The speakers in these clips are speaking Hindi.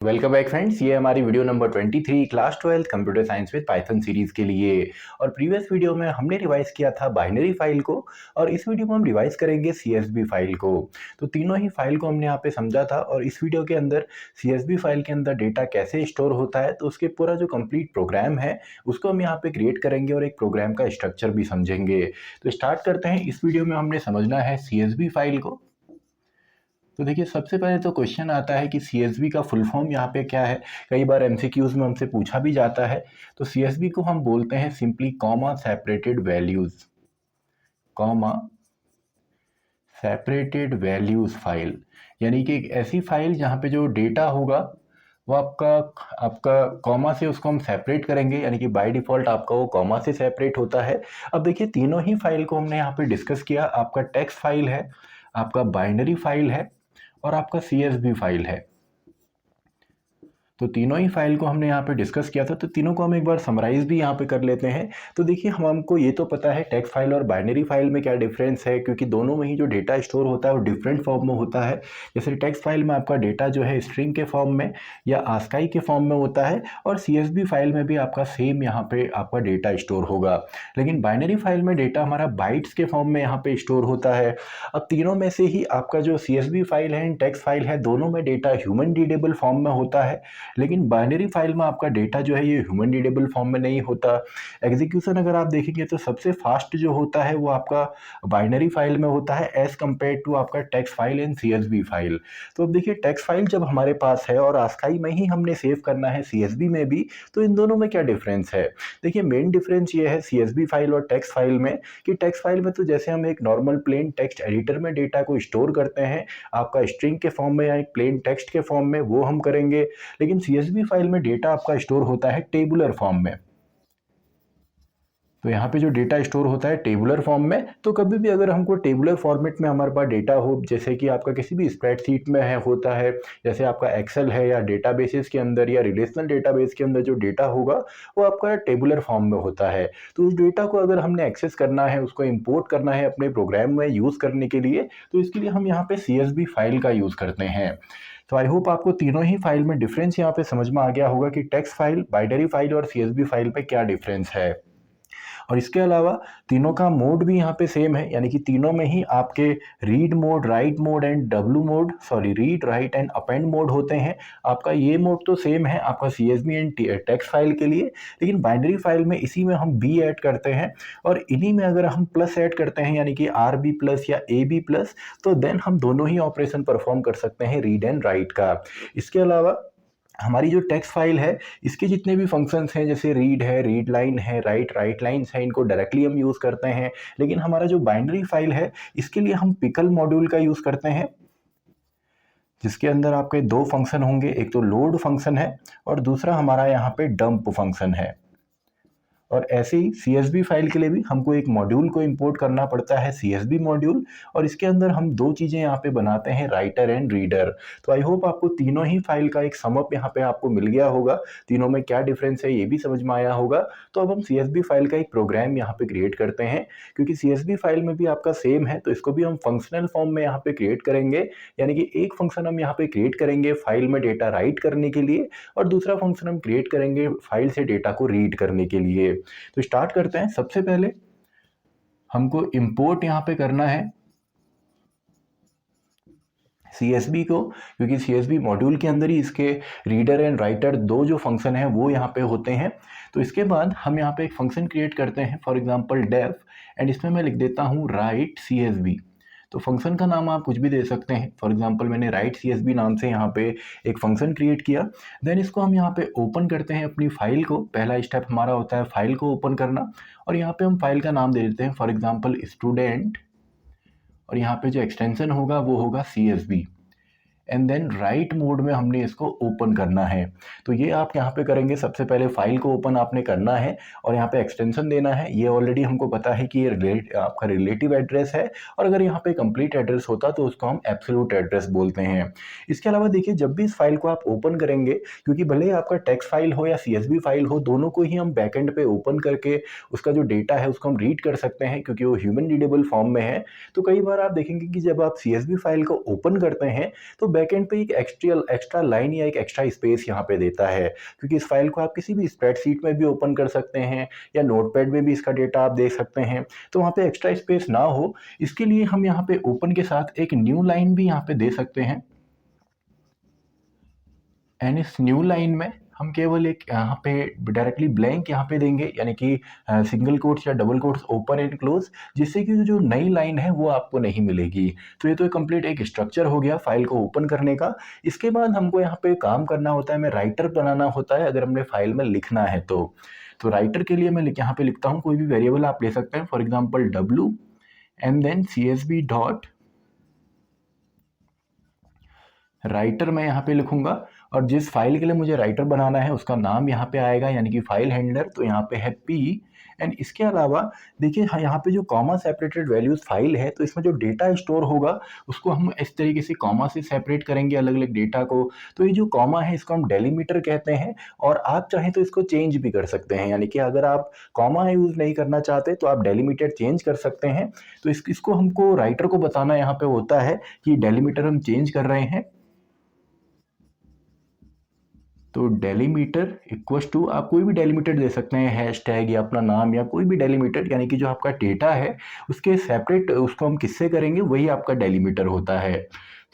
वेलकम बैक फ्रेंड्स, ये हमारी video number 23 class 12 computer science with Python series के लिए। और प्रीवियस वीडियो में हमने रिवाइज किया था बाइनरी फाइल को, और इस वीडियो में हम रिवाइज करेंगे सीएसवी फाइल को। तो तीनों ही फाइल को हमने यहाँ पे समझा था, और इस वीडियो के अंदर सीएसवी फाइल के अंदर डेटा कैसे स्टोर होता है, तो उसके पूरा जो कंप्लीट प्रोग्राम है उसको हम यहाँ पे क्रिएट करेंगे और एक प्रोग्राम का स्ट्रक्चर भी समझेंगे। तो स्टार्ट करते हैं। इस वीडियो में हमने समझना है सीएसवी फाइल को। तो देखिए, सबसे पहले तो क्वेश्चन आता है कि सीएसवी का फुल फॉर्म यहाँ पे क्या है। कई बार एमसीक्यूज में हमसे पूछा भी जाता है। तो सीएसवी को हम बोलते हैं simply comma separated values, comma separated values file. यानी कि एक ऐसी फाइल जहाँ पे जो डेटा होगा वो आपका आपका कॉमा से उसको हम सेपरेट करेंगे, यानी कि बाय डिफ़ॉल्ट आपका वो कॉमा से सेपरेट होता है। अब देखिए, तीनों ही फाइल को हमने यहाँ पे डिस्कस किया। आपका टेक्स्ट फाइल है, आपका बाइनरी फाइल है, और आपका सीएसवी फाइल है। तो तीनों ही फाइल को हमने यहाँ पे डिस्कस किया था। तो तीनों को हम एक बार समराइज भी यहाँ पे कर लेते हैं। तो देखिए, हमको ये तो पता है टेक्स्ट फाइल और बाइनरी फाइल में क्या डिफरेंस है, क्योंकि दोनों में ही जो डेटा स्टोर होता है वो डिफरेंट फॉर्म में होता है। जैसे टेक्स्ट फाइल में आपका डेटा जो है स्ट्रिंग के फॉर्म में या आस्काई के फॉर्म में होता है, और सीएसवी फाइल में भी आपका सेम यहाँ पे आपका डेटा स्टोर होगा। लेकिन बाइनरी फाइल में डेटा हमारा बाइट्स के फॉर्म में यहाँ पे स्टोर होता है। अब तीनों में से ही आपका जो सीएसवी फाइल है, टेक्स्ट फाइल है, दोनों में डेटा ह्यूमन रीडेबल फॉर्म में होता है। लेकिन बाइनरी फाइल में आपका डेटा जो है ये ह्यूमन रीडेबल फॉर्म में नहीं होता। एग्जीक्यूशन अगर आप देखेंगे तो सबसे फास्ट जो होता है वो आपका बाइनरी फाइल में होता है एज कंपेयर टू आपका text file and CSV file. तो अब देखिए, टेक्स्ट फाइल जब हमारे पास है और आस्काई में ही हमने सेव करना है सीएसवी में भी, तो इन दोनों में क्या डिफरेंस है। देखिए, मेन डिफरेंस ये है सीएसवी फाइल और टेक्स्ट फाइल में कि टेक्स्ट फाइल में तो जैसे हम एक नॉर्मल प्लेन टेक्स्ट एडिटर में डेटा को स्टोर करते हैं, आपका स्ट्रिंग के फॉर्म में या एक प्लेन टेक्स्ट के फॉर्म में, वो हम करेंगे। लेकिन सीएसवी फाइल में डेटा आपका स्टोर होता है टेबुलर फॉर्म में। तो यहाँ पे जो डेटा स्टोर होता है टेबुलर फॉर्म में। तो कभी भी अगर हमको टेबुलर फॉर्मेट में हमारे पास डेटा हो, जैसे कि आपका किसी भी स्प्रेडशीट में है होता है, जैसे आपका एक्सेल है, या डेटाबेसेस के अंदर या रिलेशनल डेटाबेस के अंदर जो डेटा होगा वो आपका टेबुलर फॉर्म में होता है। तो उस डेटा को अगर हमने एक्सेस करना है, उसको इम्पोर्ट करना है अपने प्रोग्राम में यूज़ करने के लिए, तो इसके लिए हम यहाँ पे सीएसवी फाइल का यूज़ करते हैं। तो आई होप आपको तीनों ही फाइल में डिफरेंस यहाँ पे समझ में आ गया होगा कि टेक्स्ट फाइल, बाइनरी फाइल और सीएसवी फाइल पे क्या डिफरेंस है। और इसके अलावा तीनों का मोड भी यहाँ पे सेम है, यानी कि तीनों में ही आपके read mode, right mode and W mode, sorry read, right and append mode होते हैं। आपका ये मोड तो सेम है आपका सीएसवी एंड टेक्स्ट फाइल के लिए, लेकिन बाइनरी फाइल में इसी में हम बी ऐड करते हैं, और इन्हीं में अगर हम प्लस ऐड करते हैं, यानी कि आर बी प्लस या ए बी प्लस, तो देन हम दोनों ही ऑपरेशन परफॉर्म कर सकते हैं रीड एंड राइट का। इसके अलावा हमारी जो टेक्स्ट फाइल है, इसके जितने भी फंक्शंस हैं, जैसे रीड है, रीड लाइन है, राइट लाइन्स है, इनको डायरेक्टली हम यूज़ करते हैं। लेकिन हमारा जो बाइनरी फाइल है, इसके लिए हम पिकल मॉड्यूल का यूज़ करते हैं, जिसके अंदर आपके दो फंक्शन होंगे, एक तो लोड फंक्शन है और दूसरा हमारा यहाँ पे डंप फंक्शन है। और ऐसे ही सीएसवी फाइल के लिए भी हमको एक मॉड्यूल को इंपोर्ट करना पड़ता है, सीएसवी मॉड्यूल, और इसके अंदर हम दो चीज़ें यहाँ पे बनाते हैं, राइटर एंड रीडर। तो आई होप आपको तीनों ही फाइल का एक समअप यहाँ पे आपको मिल गया होगा, तीनों में क्या डिफरेंस है ये भी समझ में आया होगा। तो अब हम सीएसवी फाइल का एक प्रोग्राम यहाँ पे क्रिएट करते हैं, क्योंकि सीएसवी फाइल में भी आपका सेम है, तो इसको भी हम फंक्शनल फॉर्म में यहाँ पे क्रिएट करेंगे। यानी कि एक फंक्शन हम यहाँ पे क्रिएट करेंगे फाइल में डेटा राइट करने के लिए, और दूसरा फंक्शन हम क्रिएट करेंगे फाइल से डेटा को रीड करने के लिए। तो स्टार्ट करते हैं। सबसे पहले हमको इंपोर्ट यहां पे करना है सीएसवी को, क्योंकि सीएसवी मॉड्यूल के अंदर ही इसके रीडर एंड राइटर दो जो फंक्शन है वो यहाँ पे होते हैं। तो इसके बाद हम यहाँ पे एक फंक्शन क्रिएट करते हैं, फॉर एग्जांपल डेफ, एंड इसमें मैं लिख देता हूँ राइट सीएसवी। तो फंक्शन का नाम आप कुछ भी दे सकते हैं, फॉर एग्जांपल मैंने राइट सीएसवी नाम से यहाँ पे एक फंक्शन क्रिएट किया। देन इसको हम यहाँ पे ओपन करते हैं अपनी फाइल को। पहला स्टेप हमारा होता है फाइल को ओपन करना, और यहाँ पे हम फाइल का नाम दे देते हैं, फॉर एग्जांपल स्टूडेंट, और यहाँ पे जो एक्सटेंशन होगा वो होगा CSV. And then write mode में हमने इसको ओपन करना है। तो ये आप यहाँ पे करेंगे, सबसे पहले फाइल को ओपन आपने करना है और यहाँ पे एक्सटेंशन देना है। ये ऑलरेडी हमको पता है कि ये आपका रिलेटिव एड्रेस है, और अगर यहाँ पे कंप्लीट एड्रेस होता तो उसको हम एब्सोल्यूट एड्रेस बोलते हैं। इसके अलावा देखिए, जब भी इस फाइल को आप ओपन करेंगे, क्योंकि भले ही आपका टेक्स्ट फाइल हो या सीएसवी फाइल हो, दोनों को ही हम बैकएंड पे ओपन करके उसका जो डेटा है उसको हम रीड कर सकते हैं, क्योंकि वो ह्यूमन रीडेबल फॉर्म में है। तो कई बार आप देखेंगे कि जब आप सीएसवी फाइल को ओपन करते हैं तो बैकएंड पे एक एक्स्ट्रा लाइन या एक एक्स्ट्रा स्पेस यहाँ पे देता है, क्योंकि इस फाइल को आप किसी भी स्प्रेडशीट में भी ओपन कर सकते हैं या नोटपैड में भी इसका डेटा आप देख सकते हैं, तो वहाँ पे एक्स्ट्रा स्पेस ना हो इसके लिए हम यहाँ पे ओपन के साथ एक न्यू लाइन भी यहाँ पे दे सकते हैं। एंड इस न्यू लाइन में हम केवल एक यहाँ पे डायरेक्टली ब्लैंक यहाँ पे देंगे, यानी कि सिंगल कोट्स या double quotes open and close, जिससे कि जो नई लाइन है वो आपको नहीं मिलेगी। तो ये तो कंप्लीट एक स्ट्रक्चर हो गया फाइल को ओपन करने का। इसके बाद हमको यहाँ पे काम करना होता है, हमें राइटर बनाना होता है अगर हमने फाइल में लिखना है तो राइटर के लिए मैं यहाँ पे लिखता हूँ, कोई भी वेरिएबल आप ले सकते हैं, for example w and then CSV dot writer मैं यहाँ पे लिखूंगा, और जिस फाइल के लिए मुझे राइटर बनाना है उसका नाम यहाँ पे आएगा, यानी कि फाइल हैंडलर, तो यहाँ पे है p। एंड इसके अलावा देखिए यहाँ पे जो कॉमा सेपरेटेड वैल्यूज फाइल है, तो इसमें जो डेटा स्टोर होगा उसको हम इस तरीके से कॉमा से सेपरेट करेंगे अलग अलग डेटा को। तो ये जो कॉमा है इसको हम डेलीमीटर कहते हैं, और आप चाहें तो इसको चेंज भी कर सकते हैं, यानी कि अगर आप कॉमा यूज नहीं करना चाहते तो आप डेलीमीटर चेंज कर सकते हैं। तो इसको हमको राइटर को बताना यहाँ पे होता है कि डेलीमीटर हम चेंज कर रहे हैं, तो डेलीमीटर इक्वल टू आप कोई भी डेलीमीटर दे सकते हैं, हैश टैग या अपना नाम या कोई भी डेलीमीटर, यानी कि जो आपका डेटा है उसके सेपरेट उसको हम किससे करेंगे वही आपका डेलीमीटर होता है।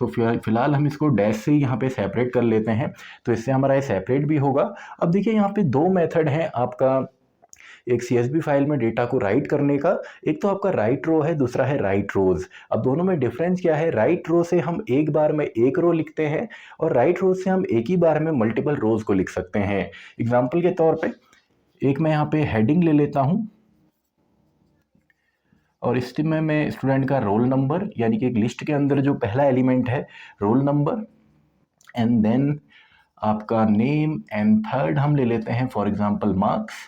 तो फिलहाल हम इसको डैश से यहाँ पे सेपरेट कर लेते हैं, तो इससे हमारा ये सेपरेट भी होगा। अब देखिए यहाँ पे दो मेथड हैं आपका एक CSV फाइल में डेटा को राइट करने का, एक तो आपका राइट रो है, दूसरा है राइट रोज। अब दोनों में डिफरेंस क्या है, राइट रो से हम एक बार में एक रो लिखते हैं और राइट रोज से हम एक ही बार में मल्टीपल रोज को लिख सकते हैं। एग्जाम्पल के तौर पे एक मैं यहाँ पे हेडिंग ले लेता हूँ और इसमें मैं स्टूडेंट का रोल नंबर, यानी कि एक लिस्ट के अंदर जो पहला एलिमेंट है रोल नंबर, एंड देन आपका नेम, एंड थर्ड हम ले लेते हैं फॉर एग्जाम्पल मार्क्स।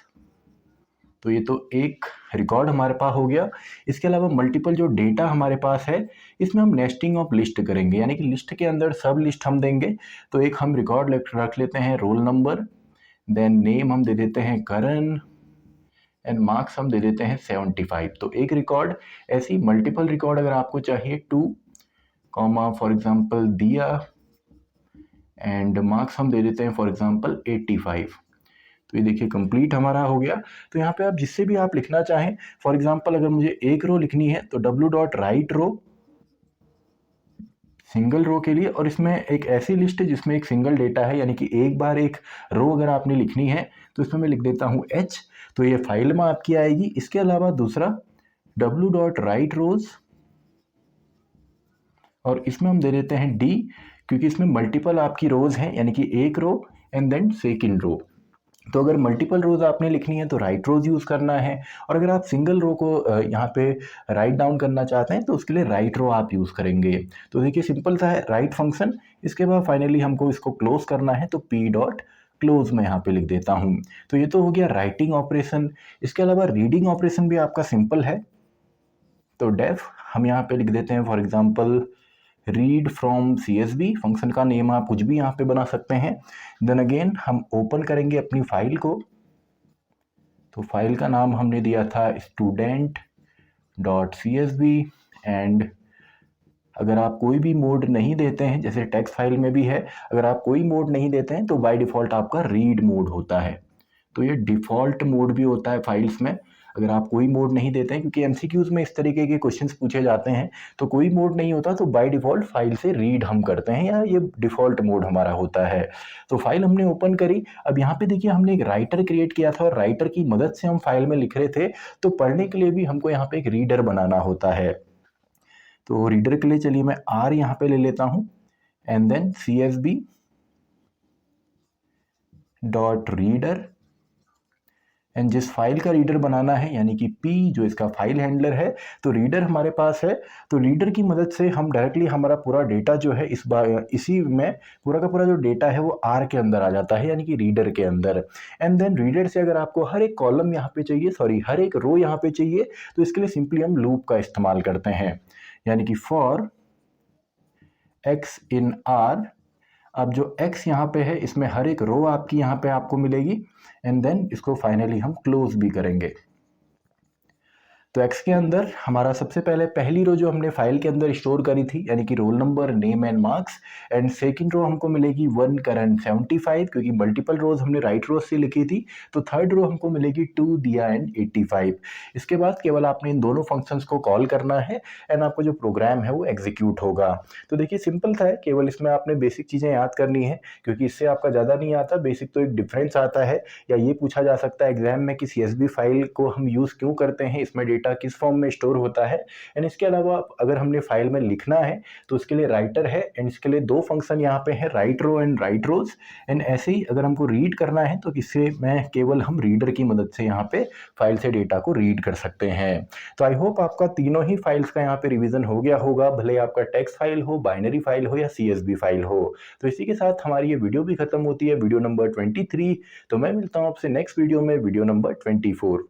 तो ये तो एक रिकॉर्ड हमारे पास हो गया। इसके अलावा मल्टीपल जो डेटा हमारे पास है इसमें हम नेस्टिंग ऑफ लिस्ट करेंगे, यानी कि लिस्ट के अंदर सब लिस्ट हम देंगे। तो एक हम रिकॉर्ड रख लेते हैं रोल नंबर, देन नेम हम दे देते हैं करण, एंड मार्क्स हम दे देते हैं 75। तो एक रिकॉर्ड। ऐसी मल्टीपल रिकॉर्ड अगर आपको चाहिए 2 कॉमा फॉर एग्जाम्पल दिया, एंड मार्क्स हम दे देते हैं फॉर एग्जाम्पल 85। तो ये देखिए कंप्लीट हमारा हो गया। तो यहाँ पे आप जिससे भी आप लिखना चाहें, फॉर एग्जांपल अगर मुझे एक रो लिखनी है तो w डॉट राइट रो सिंगल रो के लिए, और इसमें एक ऐसी लिस्ट है जिसमें एक सिंगल डेटा है, यानी कि एक बार एक रो अगर आपने लिखनी है तो इसमें मैं लिख देता हूँ h, तो ये फाइल में आपकी आएगी। इसके अलावा दूसरा w डॉट राइट रोज, और इसमें हम दे देते हैं d, क्योंकि इसमें मल्टीपल आपकी रोज हैं, यानी कि एक row and then second row. तो अगर मल्टीपल रोज आपने लिखनी है तो राइट रोज यूज़ करना है, और अगर आप सिंगल रो को यहाँ पे राइट डाउन करना चाहते हैं तो उसके लिए राइट रो आप यूज़ करेंगे। तो देखिए सिंपल सा है राइट फंक्शन। इसके बाद फाइनली हमको इसको क्लोज करना है, तो p डॉट क्लोज मैं यहाँ पे लिख देता हूँ। तो ये तो हो गया राइटिंग ऑपरेशन। इसके अलावा रीडिंग ऑपरेशन भी आपका सिंपल है। तो डेफ हम यहाँ पे लिख देते हैं for example read from CSV, function का नेम आप कुछ भी यहाँ पे बना सकते हैं। देन अगेन हम ओपन करेंगे अपनी फाइल को, तो फाइल का नाम हमने दिया था स्टूडेंट डॉट CSV, एंड अगर आप कोई भी मोड नहीं देते हैं, जैसे टेक्स्ट फाइल में भी है, अगर आप कोई मोड नहीं देते हैं तो बाय डिफ़ॉल्ट आपका रीड मोड होता है। तो ये डिफ़ॉल्ट मोड भी होता है फाइल्स में, अगर आप कोई मोड नहीं देते हैं, क्योंकि MCQs में इस तरीके के क्वेश्चंस पूछे जाते हैं, तो कोई मोड नहीं होता तो बाय डिफ़ॉल्ट फाइल से रीड हम करते हैं, या ये डिफ़ॉल्ट मोड हमारा होता है। तो फाइल हमने ओपन करी। अब यहाँ पे देखिए हमने एक राइटर क्रिएट किया था और राइटर की मदद से हम फाइल में लिख रहे थे, तो पढ़ने के लिए भी हमको यहाँ पे एक रीडर बनाना होता है। तो रीडर के लिए चलिए मैं R यहाँ पे ले लेता हूँ, and then CSV dot reader, and जिस फाइल का रीडर बनाना है, यानी कि P जो इसका फाइल हैंडलर है, तो रीडर हमारे पास है। तो रीडर की मदद से हम डायरेक्टली हमारा पूरा डेटा जो है इसी में पूरा का पूरा जो डेटा है वो R के अंदर आ जाता है, यानी कि रीडर के अंदर। एंड देन रीडर से अगर आपको हर एक कॉलम यहाँ पे चाहिए, हर एक रो यहाँ पे चाहिए, तो इसके लिए सिंपली हम लूप का इस्तेमाल करते हैं, यानी कि फॉर x इन R। अब जो x यहाँ पे है इसमें हर एक रो आपकी यहाँ पे आपको मिलेगी, एंड देन इसको फाइनली हम क्लोज भी करेंगे। तो एक्स के अंदर हमारा सबसे पहले पहली रो जो हमने फाइल के अंदर स्टोर करी थी यानी कि roll number, name and marks, and second row हमको मिलेगी 1 करंट 75 क्योंकि मल्टीपल रोज हमने राइट रोज से लिखी थी। तो थर्ड रो हमको मिलेगी 2 दिया एंड 85। इसके बाद केवल आपने इन दोनों फंक्शंस को कॉल करना है एंड आपका जो प्रोग्राम है वो एग्जीक्यूट होगा। तो देखिए सिंपल था, केवल इसमें आपने बेसिक चीज़ें याद करनी है क्योंकि इससे आपका ज़्यादा नहीं आता। बेसिक तो एक डिफरेंस आता है, या ये पूछा जा सकता है एग्जाम में कि CSV फाइल को हम यूज़ क्यों करते हैं, इसमें डेटा किस फॉर्म में स्टोर होता है। एंड इसके अलावा अगर हमने फाइल में लिखना है तो उसके लिए राइटर है एंड इसके लिए दो फंक्शन यहाँ पे है, write row and write rows. And ऐसे ही अगर हमको रीड करना है तो इससे मैं केवल हम रीडर की मदद से यहाँ पे फाइल से डेटा को रीड कर सकते हैं। तो आई होप आपका तीनों ही फाइल्स का यहाँ पे रिवीजन हो गया होगा, भले आपका टेक्स्ट फाइल हो, बाइनरी फाइल हो या CSV फाइल हो। तो इसी के साथ हमारी ये वीडियो भी खत्म होती है, वीडियो नंबर 23। तो मैं मिलता हूँ आपसे नेक्स्ट वीडियो में, वीडियो नंबर 24।